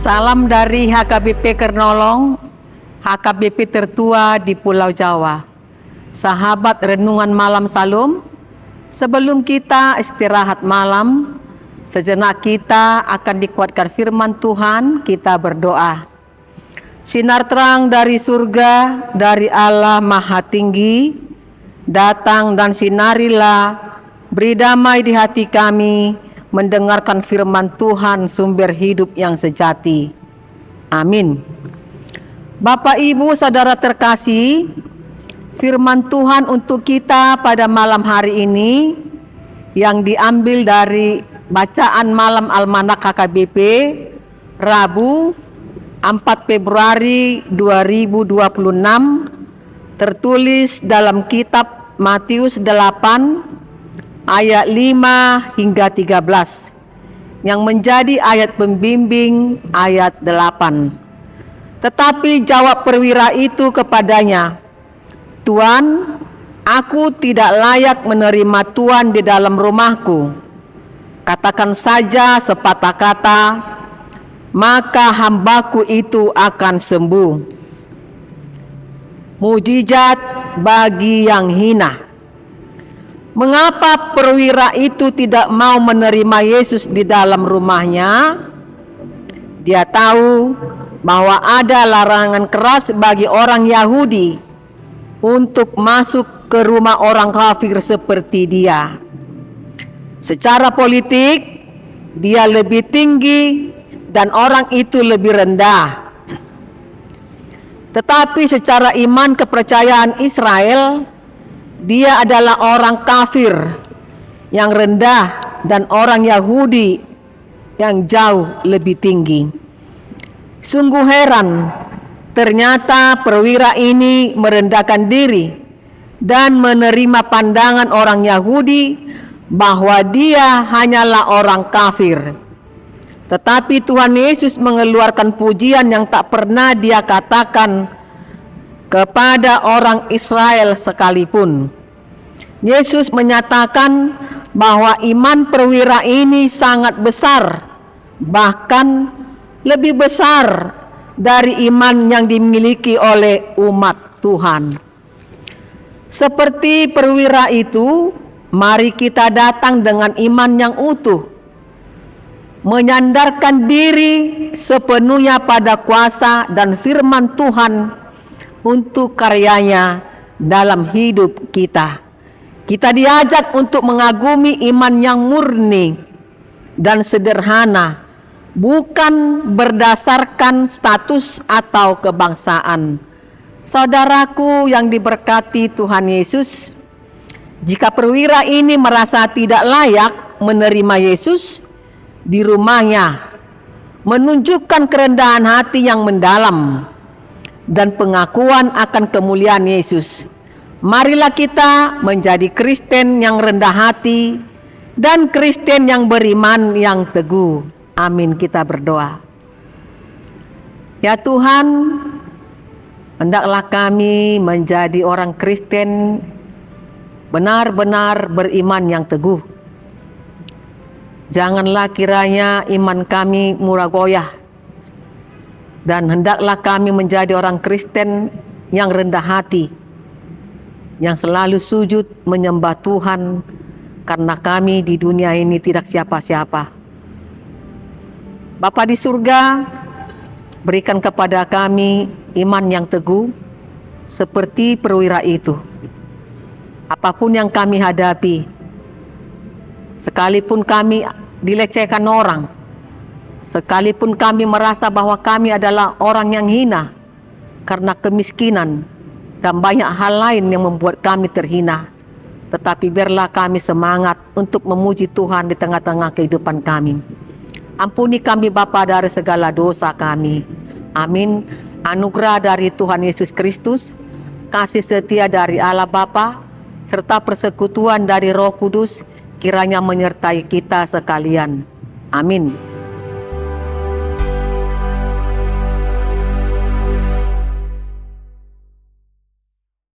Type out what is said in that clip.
Salam dari HKBP Kernolong, HKBP tertua di Pulau Jawa. Sahabat Renungan Malam Salum, sebelum kita istirahat malam, sejenak kita akan dikuatkan firman Tuhan. Kita berdoa. Sinar terang dari surga, dari Allah Maha Tinggi, datang dan sinarilah, beri damai di hati kami, mendengarkan firman Tuhan, sumber hidup yang sejati. Amin. Bapak, Ibu, Saudara terkasih, firman Tuhan untuk kita pada malam hari ini yang diambil dari bacaan malam Almanak HKBP Rabu 4 Februari 2026, tertulis dalam kitab Matius 8 ayat 5 hingga 13, yang menjadi ayat pembimbing ayat 8. Tetapi jawab perwira itu kepadanya, "Tuan, aku tidak layak menerima Tuan di dalam rumahku. Katakan saja sepatah kata, maka hambaku itu akan sembuh." Mujizat bagi yang hina. Mengapa perwira itu tidak mau menerima Yesus di dalam rumahnya? Dia tahu bahwa ada larangan keras bagi orang Yahudi untuk masuk ke rumah orang kafir seperti dia. Secara politik, dia lebih tinggi dan orang itu lebih rendah. Tetapi secara iman kepercayaan Israel, dia adalah orang kafir yang rendah dan orang Yahudi yang jauh lebih tinggi. Sungguh heran, ternyata perwira ini merendahkan diri dan menerima pandangan orang Yahudi bahwa dia hanyalah orang kafir. Tetapi Tuhan Yesus mengeluarkan pujian yang tak pernah dia katakan kepada orang Israel sekalipun. Yesus menyatakan bahwa iman perwira ini sangat besar, bahkan lebih besar dari iman yang dimiliki oleh umat Tuhan. Seperti perwira itu, mari kita datang dengan iman yang utuh, menyandarkan diri sepenuhnya pada kuasa dan firman Tuhan untuk karyanya dalam hidup kita. Kita diajak untuk mengagumi iman yang murni dan sederhana, bukan berdasarkan status atau kebangsaan. Saudaraku yang diberkati Tuhan Yesus, jika perwira ini merasa tidak layak menerima Yesus di rumahnya, menunjukkan kerendahan hati yang mendalam dan pengakuan akan kemuliaan Yesus. Marilah kita menjadi Kristen yang rendah hati dan Kristen yang beriman yang teguh. Amin. Kita berdoa. Ya Tuhan, hendaklah kami menjadi orang Kristen benar-benar beriman yang teguh. Janganlah kiranya iman kami murah goyah, dan hendaklah kami menjadi orang Kristen yang rendah hati, yang selalu sujud menyembah Tuhan, karena kami di dunia ini tidak siapa-siapa. Bapa di surga, berikan kepada kami iman yang teguh seperti perwira itu. Apapun yang kami hadapi, sekalipun kami dilecehkan orang, sekalipun kami merasa bahwa kami adalah orang yang hina karena kemiskinan dan banyak hal lain yang membuat kami terhina, tetapi biarlah kami semangat untuk memuji Tuhan di tengah-tengah kehidupan kami. Ampuni kami Bapa dari segala dosa kami. Amin. Anugerah dari Tuhan Yesus Kristus, kasih setia dari Allah Bapa, serta persekutuan dari Roh Kudus kiranya menyertai kita sekalian. Amin.